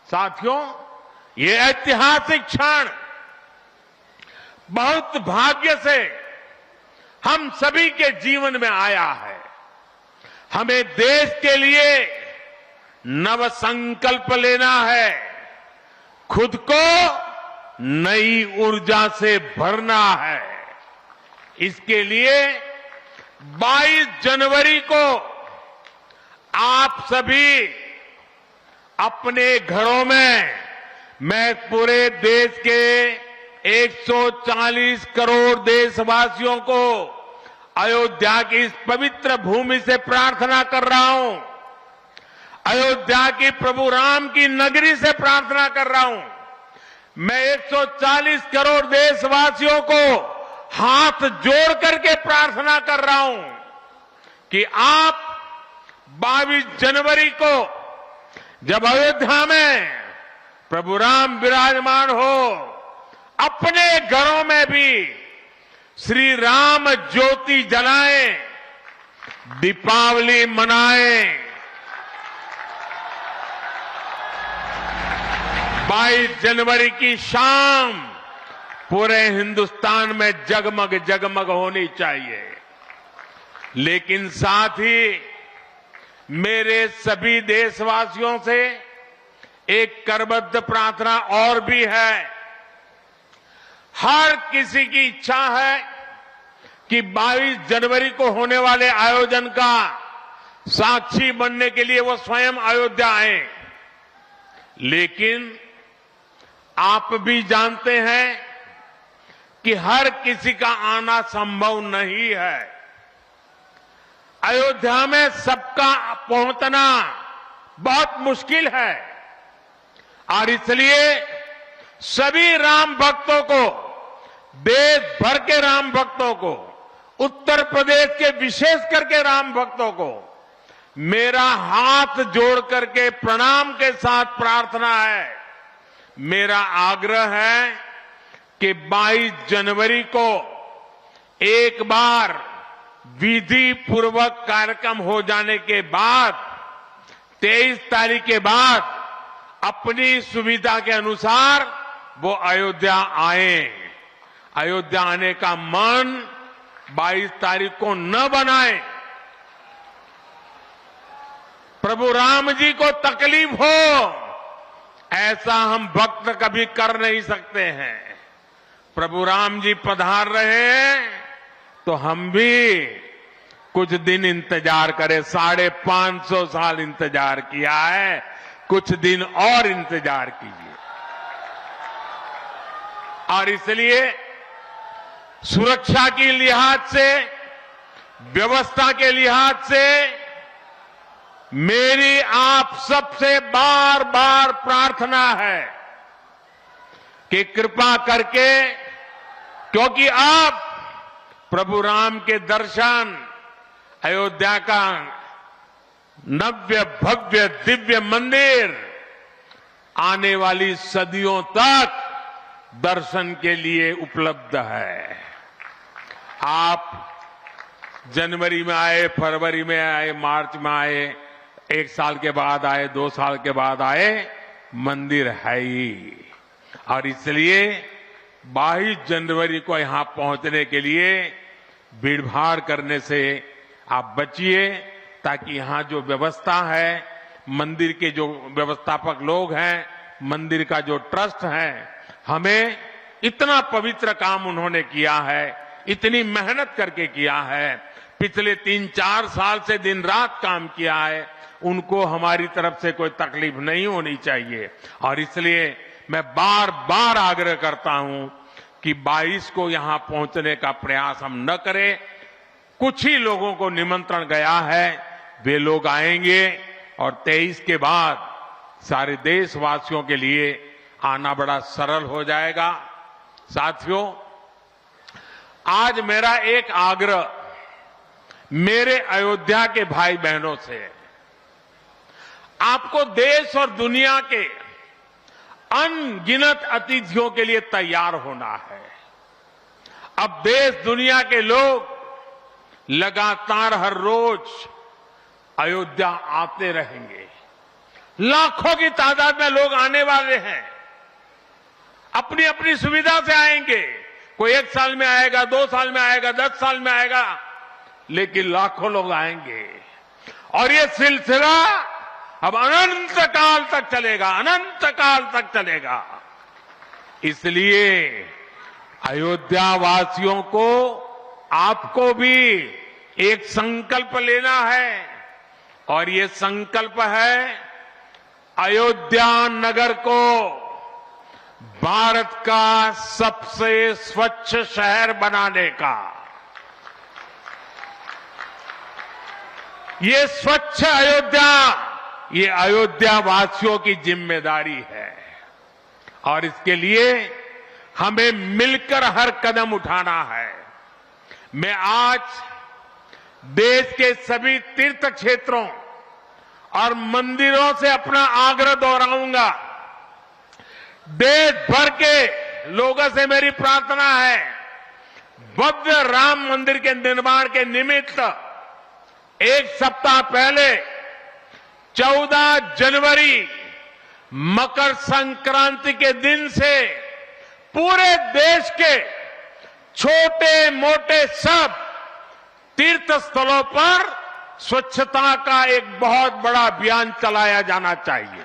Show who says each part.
Speaker 1: साथियों, ये ऐतिहासिक क्षण बहुत भाग्य से हम सभी के जीवन में आया है। हमें देश के लिए नव संकल्प लेना है, खुद को नई ऊर्जा से भरना है। इसके लिए 22 जनवरी को आप सभी अपने घरों में, मैं पूरे देश के 140 करोड़ देशवासियों को अयोध्या की इस पवित्र भूमि से प्रार्थना कर रहा हूं, अयोध्या की प्रभु राम की नगरी से प्रार्थना कर रहा हूं। मैं 140 करोड़ देशवासियों को हाथ जोड़ करके प्रार्थना कर रहा हूं कि आप 22 जनवरी को जब अयोध्या में प्रभु राम विराजमान हो, अपने घरों में भी श्री राम ज्योति जलाएं, दीपावली मनाएं। 22 जनवरी की शाम पूरे हिंदुस्तान में जगमग जगमग होनी चाहिए। लेकिन साथ ही मेरे सभी देशवासियों से एक करबद्ध प्रार्थना और भी है। हर किसी की इच्छा है कि 22 जनवरी को होने वाले आयोजन का साक्षी बनने के लिए वो स्वयं अयोध्या आए। लेकिन आप भी जानते हैं कि हर किसी का आना संभव नहीं है। अयोध्या में सबका पहुंचना बहुत मुश्किल है और इसलिए सभी राम भक्तों को, देश भर के राम भक्तों को, उत्तर प्रदेश के विशेष करके राम भक्तों को मेरा हाथ जोड़ करके प्रणाम के साथ प्रार्थना है, मेरा आग्रह है कि 22 जनवरी को एक बार विधि पूर्वक कार्यक्रम हो जाने के बाद 23 तारीख के बाद अपनी सुविधा के अनुसार वो अयोध्या आए। अयोध्या आने का मन 22 तारीख को न बनाए। प्रभु राम जी को तकलीफ हो, ऐसा हम भक्त कभी कर नहीं सकते हैं। प्रभु राम जी पधार रहे हैं तो हम भी कुछ दिन इंतजार करें। 550 साल इंतजार किया है, कुछ दिन और इंतजार कीजिए। और इसलिए सुरक्षा के लिहाज से, व्यवस्था के लिहाज से मेरी आप सबसे बार बार प्रार्थना है कि कृपा करके, क्योंकि आप प्रभु राम के दर्शन, अयोध्या का नव्य भव्य दिव्य मंदिर आने वाली सदियों तक दर्शन के लिए उपलब्ध है। आप जनवरी में आए, फरवरी में आए, मार्च में आए, 1 साल के बाद आए, 2 साल के बाद आए, मंदिर है ही। और इसलिए 22 जनवरी को यहां पहुंचने के लिए भीड़भाड़ करने से आप बचिए, ताकि यहां जो व्यवस्था है, मंदिर के जो व्यवस्थापक लोग हैं, मंदिर का जो ट्रस्ट है, हमें इतना पवित्र काम उन्होंने किया है, इतनी मेहनत करके किया है, पिछले 3-4 साल से दिन रात काम किया है, उनको हमारी तरफ से कोई तकलीफ नहीं होनी चाहिए। और इसलिए मैं बार बार आग्रह करता हूं कि 22 को यहां पहुंचने का प्रयास हम न करें। कुछ ही लोगों को निमंत्रण गया है, वे लोग आएंगे और 23 के बाद सारे देशवासियों के लिए आना बड़ा सरल हो जाएगा। साथियों, आज मेरा एक आग्रह मेरे अयोध्या के भाई बहनों से है। आपको देश और दुनिया के अनगिनत अतिथियों के लिए तैयार होना है। अब देश दुनिया के लोग लगातार हर रोज अयोध्या आते रहेंगे। लाखों की तादाद में लोग आने वाले हैं। अपनी अपनी सुविधा से आएंगे। कोई 1 साल में आएगा, 2 साल में आएगा, 10 साल में आएगा, लेकिन लाखों लोग आएंगे। और ये सिलसिला अब अनंत काल तक चलेगा, अनंत काल तक चलेगा। इसलिए अयोध्या वासियों को, आपको भी एक संकल्प लेना है, और ये संकल्प है अयोध्या नगर को भारत का सबसे स्वच्छ शहर बनाने का। ये स्वच्छ अयोध्या, ये अयोध्या वासियों की जिम्मेदारी है, और इसके लिए हमें मिलकर हर कदम उठाना है। मैं आज देश के सभी तीर्थ क्षेत्रों और मंदिरों से अपना आग्रह दोहराऊंगा। देश भर के लोगों से मेरी प्रार्थना है, भव्य राम मंदिर के निर्माण के निमित्त 1 सप्ताह पहले 14 जनवरी मकर संक्रांति के दिन से पूरे देश के छोटे मोटे सब तीर्थ स्थलों पर स्वच्छता का एक बहुत बड़ा अभियान चलाया जाना चाहिए।